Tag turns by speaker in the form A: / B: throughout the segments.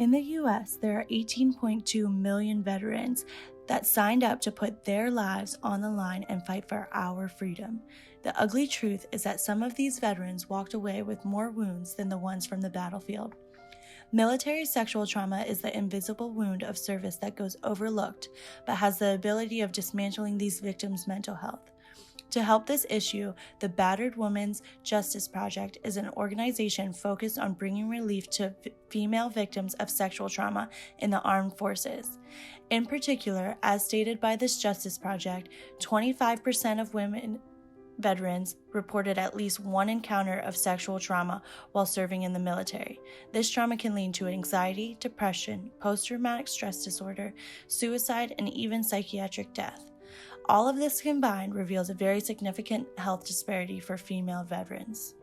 A: In the US, there are 18.2 million veterans that signed up to put their lives on the line and fight for our freedom. The ugly truth is that some of these veterans walked away with more wounds than the ones from the battlefield. Military sexual trauma is the invisible wound of service that goes overlooked, but has the ability of dismantling these victims' mental health. To help this issue, the Battered Women's Justice Project is an organization focused on bringing relief to female victims of sexual trauma in the armed forces. In particular, as stated by this Justice Project, 25% of women veterans reported at least one encounter of sexual trauma while serving in the military. This trauma can lead to anxiety, depression, post-traumatic stress disorder, suicide, and even psychiatric death. All of this combined reveals a very significant health disparity for female veterans.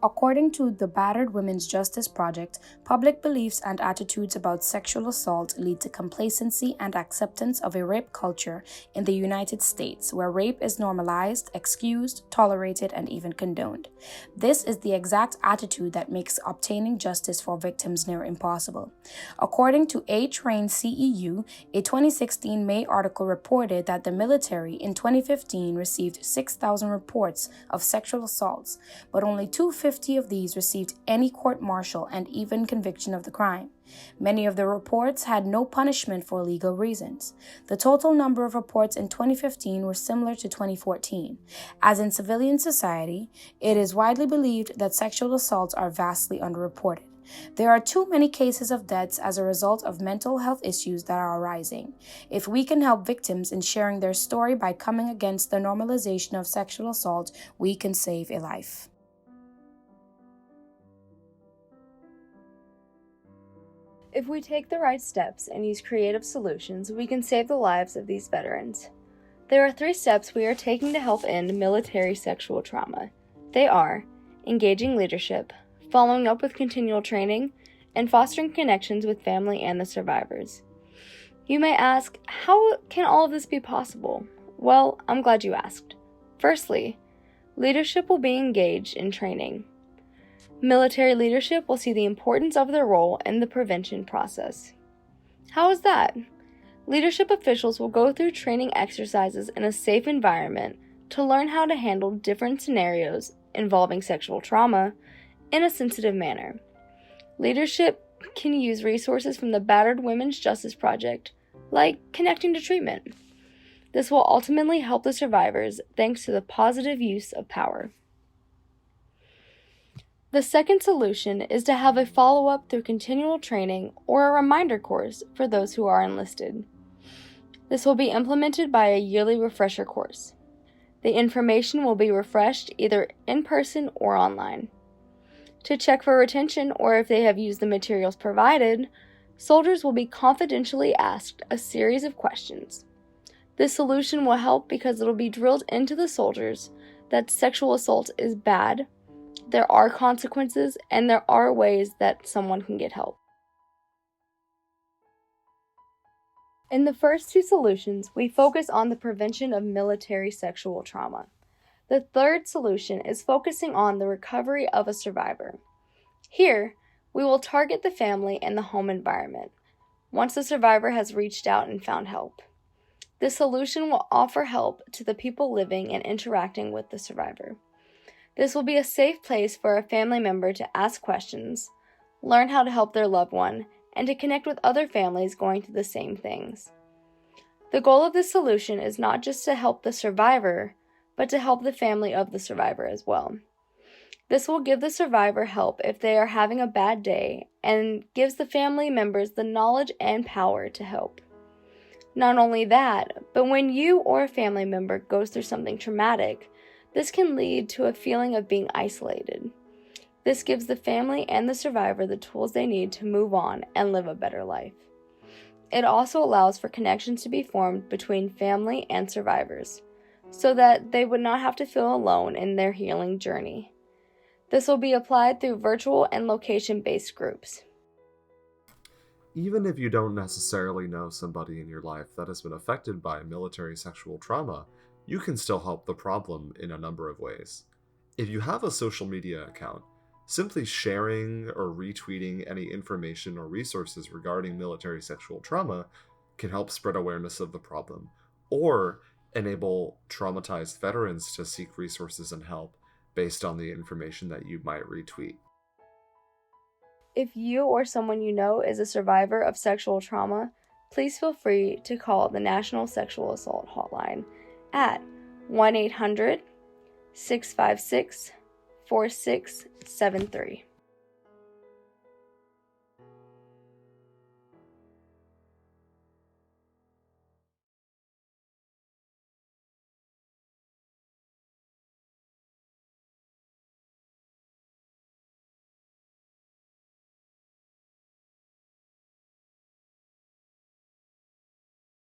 B: According to the Battered Women's Justice Project, public beliefs and attitudes about sexual assault lead to complacency and acceptance of a rape culture in the United States, where rape is normalized, excused, tolerated, and even condoned. This is the exact attitude that makes obtaining justice for victims near impossible. According to A-Train CEU, a 2016 May article reported that the military in 2015 received 6,000 reports of sexual assaults, but only 250 of these received any court-martial and even conviction of the crime. Many of the reports had no punishment for legal reasons. The total number of reports in 2015 were similar to 2014. As in civilian society, it is widely believed that sexual assaults are vastly underreported. There are too many cases of deaths as a result of mental health issues that are arising. If we can help victims in sharing their story by coming against the normalization of sexual assault, we can save a life.
C: If we take the right steps and use creative solutions, we can save the lives of these veterans. There are 3 steps we are taking to help end military sexual trauma. They are engaging leadership, following up with continual training, and fostering connections with family and the survivors. You may ask, how can all of this be possible? Well, I'm glad you asked. Firstly, leadership will be engaged in training. Military leadership will see the importance of their role in the prevention process. How is that? Leadership officials will go through training exercises in a safe environment to learn how to handle different scenarios involving sexual trauma in a sensitive manner. Leadership can use resources from the Battered Women's Justice Project, like connecting to treatment. This will ultimately help the survivors thanks to the positive use of power. The second solution is to have a follow-up through continual training or a reminder course for those who are enlisted. This will be implemented by a yearly refresher course. The information will be refreshed either in person or online. To check for retention or if they have used the materials provided, soldiers will be confidentially asked a series of questions. This solution will help because it will be drilled into the soldiers that sexual assault is bad, there are consequences, and there are ways that someone can get help. In the first 2 solutions, we focus on the prevention of military sexual trauma. The third solution is focusing on the recovery of a survivor. Here, we will target the family and the home environment once the survivor has reached out and found help. This solution will offer help to the people living and interacting with the survivor. This will be a safe place for a family member to ask questions, learn how to help their loved one, and to connect with other families going through the same things. The goal of this solution is not just to help the survivor, but to help the family of the survivor as well. This will give the survivor help if they are having a bad day and gives the family members the knowledge and power to help. Not only that, but when you or a family member goes through something traumatic, this can lead to a feeling of being isolated. This gives the family and the survivor the tools they need to move on and live a better life. It also allows for connections to be formed between family and survivors, so that they would not have to feel alone in their healing journey. This will be applied through virtual and location-based groups.
D: Even if you don't necessarily know somebody in your life that has been affected by military sexual trauma, you can still help the problem in a number of ways. If you have a social media account, Simply sharing or retweeting any information or resources regarding military sexual trauma can help spread awareness of the problem, or enable traumatized veterans to seek resources and help based on the information that you might retweet.
C: If you or someone you know is a survivor of sexual trauma, please feel free to call the National Sexual Assault Hotline at 1-800-656-4673.